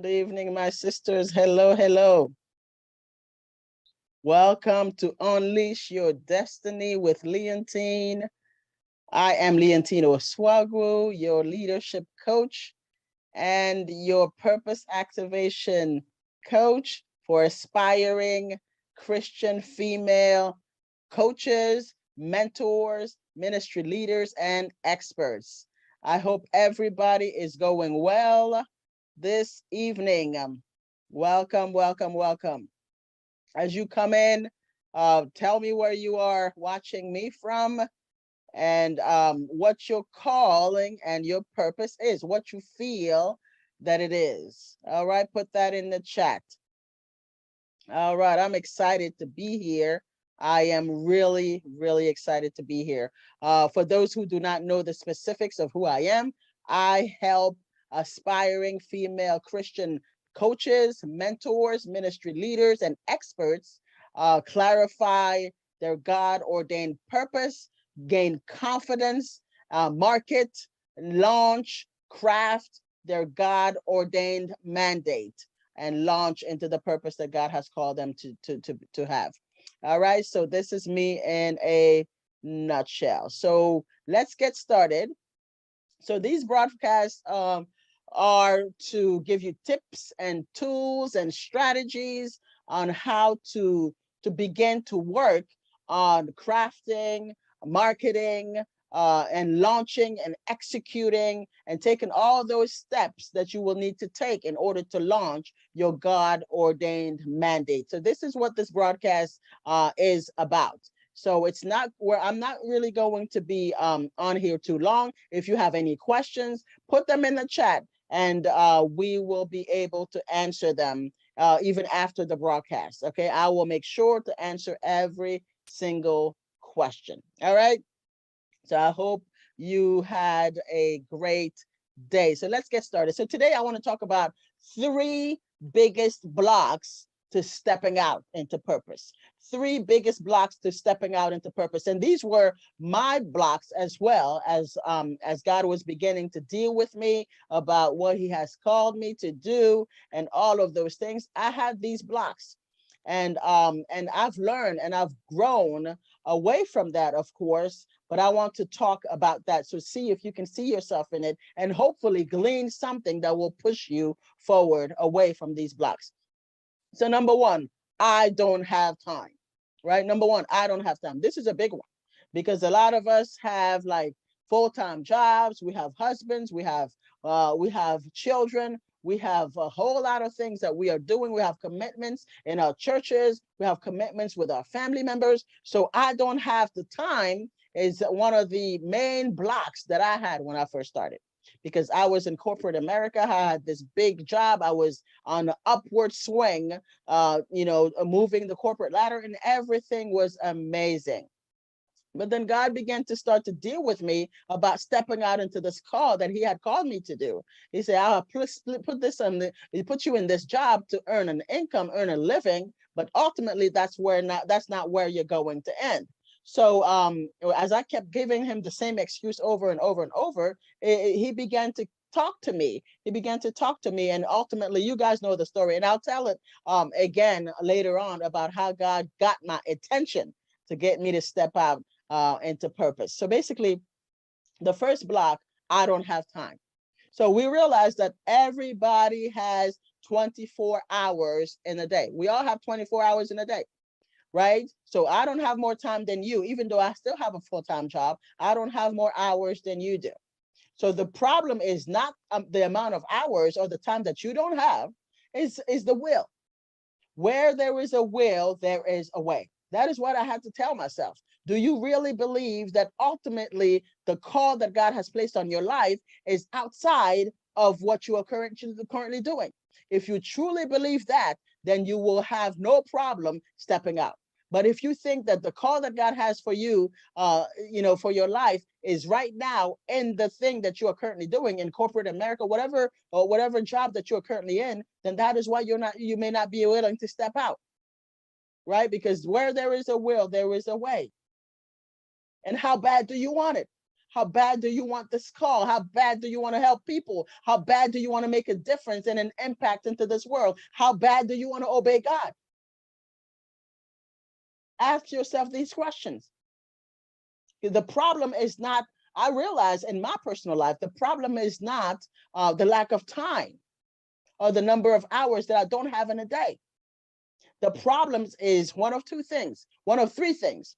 Good evening, my sisters. Hello, hello. Welcome to Unleash Your Destiny with Leontine. I am Leontine Oswagwu, your leadership coach and your purpose activation coach for aspiring Christian female coaches, mentors, ministry leaders, and experts. I hope everybody is going well this evening. Welcome, welcome, welcome. As you come in, tell me where you are watching me from and what your calling and your purpose is, what you feel that it is. All right, put that in the chat. All right, I'm excited to be here. I am really, really excited to be here. For those who do not know the specifics of who I am, I help aspiring female Christian coaches, mentors, ministry leaders, and experts clarify their God-ordained purpose, gain confidence, market, launch, craft their God-ordained mandate, and launch into the purpose that God has called them to have. All right, so this is me in a nutshell. So let's get started. So these broadcasts are to give you tips and tools and strategies on how to begin to work on crafting, marketing, and launching and executing and taking all those steps that you will need to take in order to launch your God-ordained mandate. So this is what this broadcast is about. So it's not where I'm not really going to be on here too long. If you have any questions, put them in the chat and we will be able to answer them even after the broadcast. Okay, I will make sure to answer every single question. All right. So I hope you had a great day. So let's get started. So today I want to talk about 3 biggest blocks to stepping out into purpose. 3 biggest blocks to stepping out into purpose. And these were my blocks as well as God was beginning to deal with me about what he has called me to do and all of those things. I had these blocks. And I've learned and I've grown away from that, of course, but I want to talk about that. So see if you can see yourself in it and hopefully glean something that will push you forward away from these blocks. So number 1, I don't have time, right? Number 1, I don't have time. This is a big one because a lot of us have like full-time jobs. We have husbands, we have children. We have a whole lot of things that we are doing. We have commitments in our churches. We have commitments with our family members. So I don't have the time is one of the main blocks that I had when I first started, because I was in corporate America. I had this big job. I was on the upward swing, moving the corporate ladder, and everything was amazing. But then God began to start to deal with me about stepping out into this call that he had called me to do. He said, I'll put this on he put you in this job to earn an income, earn a living, but ultimately that's not where you're going to end. So as I kept giving him the same excuse over and over and over, he began to talk to me. He began to talk to me, and ultimately, you guys know the story, and I'll tell it again later on about how God got my attention to get me to step out into purpose. So basically, the first block, I don't have time. So we realize that everybody has 24 hours in a day. We all have 24 hours in a day, right? So I don't have more time than you, even though I still have a full-time job. I don't have more hours than you do. So the problem is not the amount of hours or the time that you don't have, is the will. Where there is a will, there is a way. That is what I had to tell myself. Do you really believe that ultimately the call that God has placed on your life is outside of what you are currently doing? If you truly believe that, then you will have no problem stepping out. But if you think that the call that God has for you, for your life is right now in the thing that you are currently doing in corporate America, whatever job that you're currently in, then that is why you may not be willing to step out, right? Because where there is a will, there is a way. And how bad do you want it? How bad do you want this call? How bad do you want to help people? How bad do you want to make a difference and an impact into this world? How bad do you want to obey God? Ask yourself these questions. The problem is not, I realize in my personal life, the problem is not the lack of time or the number of hours that I don't have in a day. The problem is one of two things, one of three things.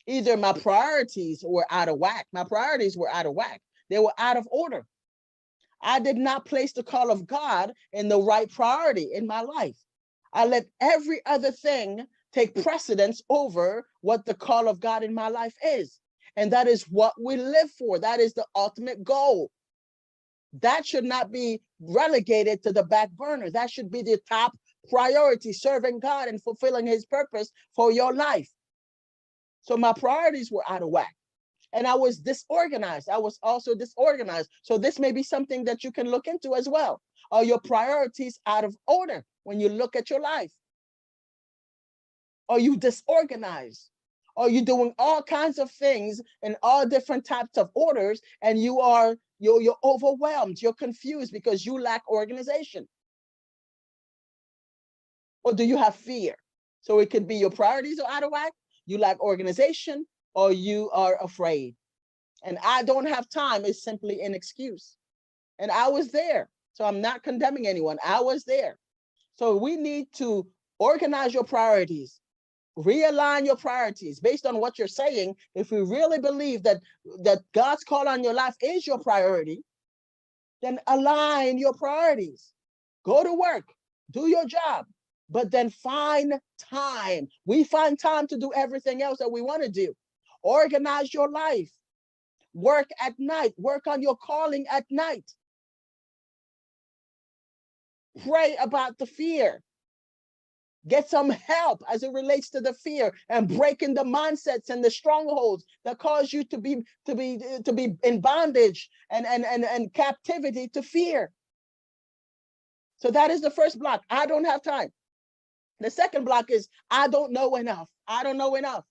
Either my priorities were out of whack. My priorities were out of whack. They were out of order. I did not place the call of God in the right priority in my life. I let every other thing take precedence over what the call of God in my life is. And that is what we live for. That is the ultimate goal. That should not be relegated to the back burner. That should be the top priority, serving God and fulfilling his purpose for your life. So my priorities were out of whack. And I was disorganized. I was also disorganized. So this may be something that you can look into as well. Are your priorities out of order when you look at your life? Are you disorganized? Are you doing all kinds of things in all different types of orders, and you're overwhelmed, you're confused because you lack organization? Or do you have fear? So it could be your priorities are out of whack, you lack organization, or you are afraid. And I don't have time is simply an excuse. And I was there. So I'm not condemning anyone. I was there. So we need to organize your priorities, realign your priorities based on what you're saying. If you really believe that God's call on your life is your priority, then align your priorities. Go to work, do your job, but then find time. We find time to do everything else that we want to do. Organize your life. Work at night. Work on your calling at night. Pray about the fear. Get some help as it relates to the fear and breaking the mindsets and the strongholds that cause you to be in bondage and captivity to fear. So that is the first block. I don't have time. The second block is I don't know enough. I don't know enough.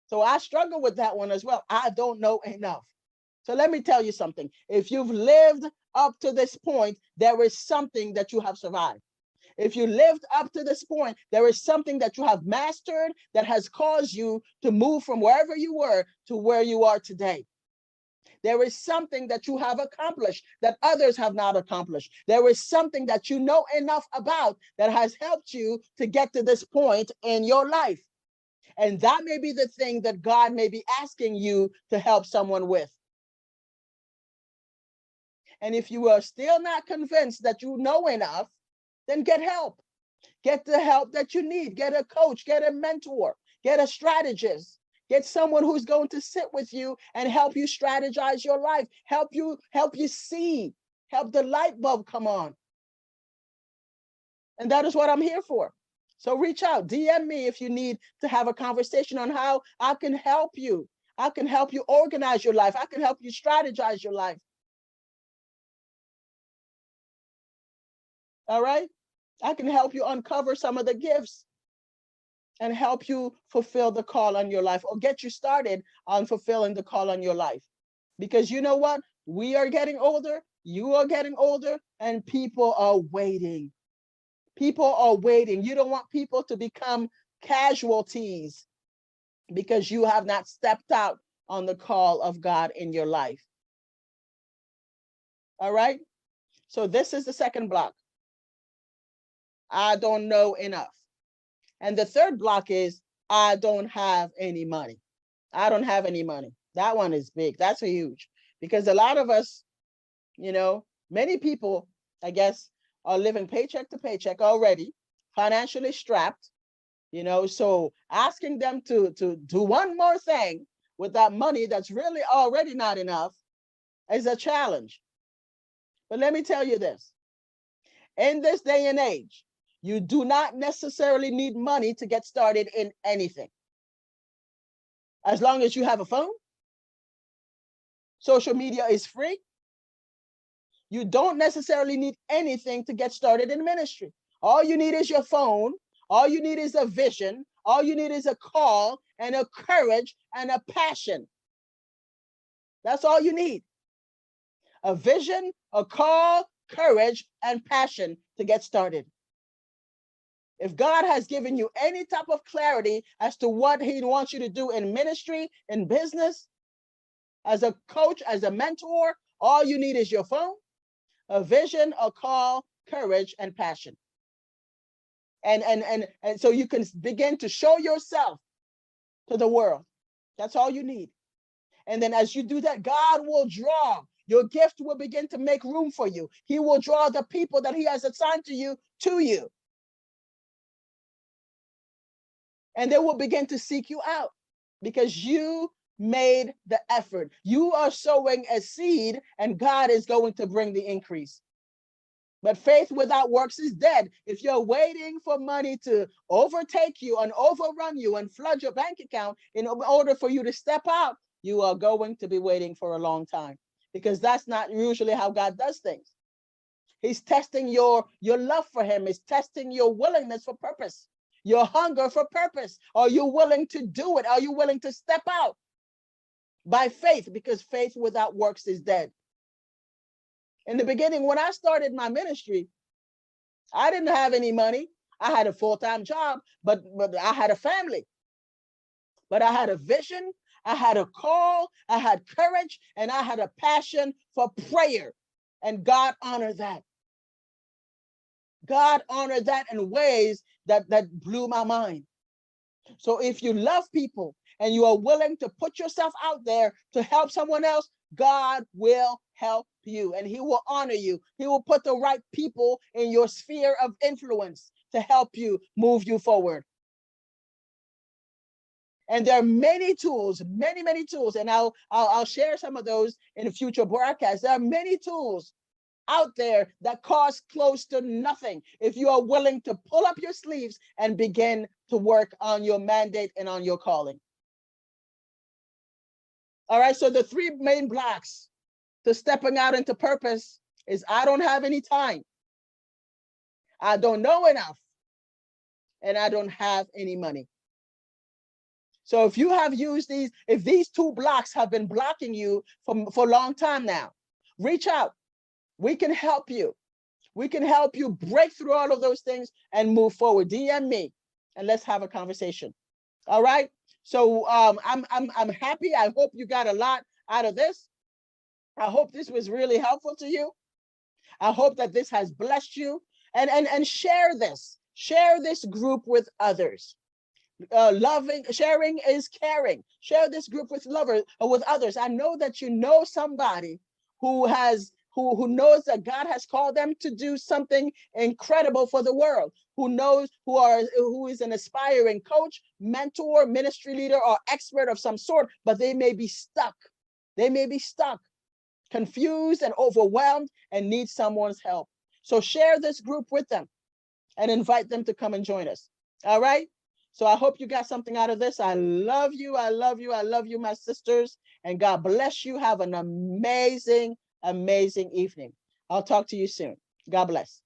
So I struggle with that one as well. I don't know enough. So let me tell you something. If you've lived up to this point, there is something that you have survived. If you lived up to this point, there is something that you have mastered that has caused you to move from wherever you were to where you are today. There is something that you have accomplished that others have not accomplished. There is something that you know enough about that has helped you to get to this point in your life. And that may be the thing that God may be asking you to help someone with. And if you are still not convinced that you know enough, then get help. Get the help that you need. Get a coach, get a mentor, get a strategist, get someone who's going to sit with you and help you strategize your life, help you see, help the light bulb come on. And that is what I'm here for. So reach out, DM me if you need to have a conversation on how I can help you. I can help you organize your life. I can help you strategize your life. All right? I can help you uncover some of the gifts and help you fulfill the call on your life, or get you started on fulfilling the call on your life. Because you know what? We are getting older, you are getting older, and people are waiting. People are waiting. You don't want people to become casualties because you have not stepped out on the call of God in your life. All right? So this is the second block. I don't know enough. And the third block is I don't have any money. I don't have any money. That one is big. That's huge. Because a lot of us, many people, I guess, are living paycheck to paycheck already, financially strapped, so asking them to do one more thing with that money that's really already not enough is a challenge. But let me tell you this. In this day and age, you do not necessarily need money to get started in anything. As long as you have a phone, social media is free. You don't necessarily need anything to get started in ministry. All you need is your phone. All you need is a vision. All you need is a call and a courage and a passion. That's all you need. A vision, a call, courage, and passion to get started. If God has given you any type of clarity as to what he wants you to do in ministry, in business, as a coach, as a mentor, all you need is your phone, a vision, a call, courage, and passion. And so you can begin to show yourself to the world. That's all you need. And then as you do that, God will draw. Your gift will begin to make room for you. He will draw the people that he has assigned to you. And they will begin to seek you out because you made the effort. You are sowing a seed and God is going to bring the increase. But faith without works is dead. If you're waiting for money to overtake you and overrun you and flood your bank account in order for you to step out, you are going to be waiting for a long time, because that's not usually how God does things. He's testing your love for him. He's testing your willingness for purpose, your hunger for purpose. Are you willing to do it? Are you willing to step out by faith? Because faith without works is dead. In the beginning, when I started my ministry, I didn't have any money. I had a full-time job, but I had a family. But I had a vision, I had a call, I had courage, and I had a passion for prayer. And God honored that. God honored that in ways that blew my mind. So if you love people and you are willing to put yourself out there to help someone else, God will help you and he will honor you. He will put the right people in your sphere of influence to help you move you forward. And there are many tools, many tools, and I'll share some of those in a future broadcast. There are many tools out there that cost close to nothing if you are willing to pull up your sleeves and begin to work on your mandate and on your calling. All right, so the three main blocks to stepping out into purpose is: I don't have any time, I don't know enough, and I don't have any money. So if you have used these, if these two blocks have been blocking you for a long time now, reach out. We can help you. We can help you break through all of those things and move forward. DM me and let's have a conversation. All right. So I'm happy. I hope you got a lot out of this. I hope this was really helpful to you. I hope that this has blessed you. And share this. Share this group with others. Sharing is caring. Share this group with others. I know that you know somebody who knows that God has called them to do something incredible for the world, who is an aspiring coach, mentor, ministry leader, or expert of some sort, but they may be stuck. They may be stuck, confused and overwhelmed, and need someone's help. So share this group with them and invite them to come and join us. All right. So I hope you got something out of this. I love you. I love you. I love you, my sisters. And God bless you. Have an amazing evening. I'll talk to you soon. God bless.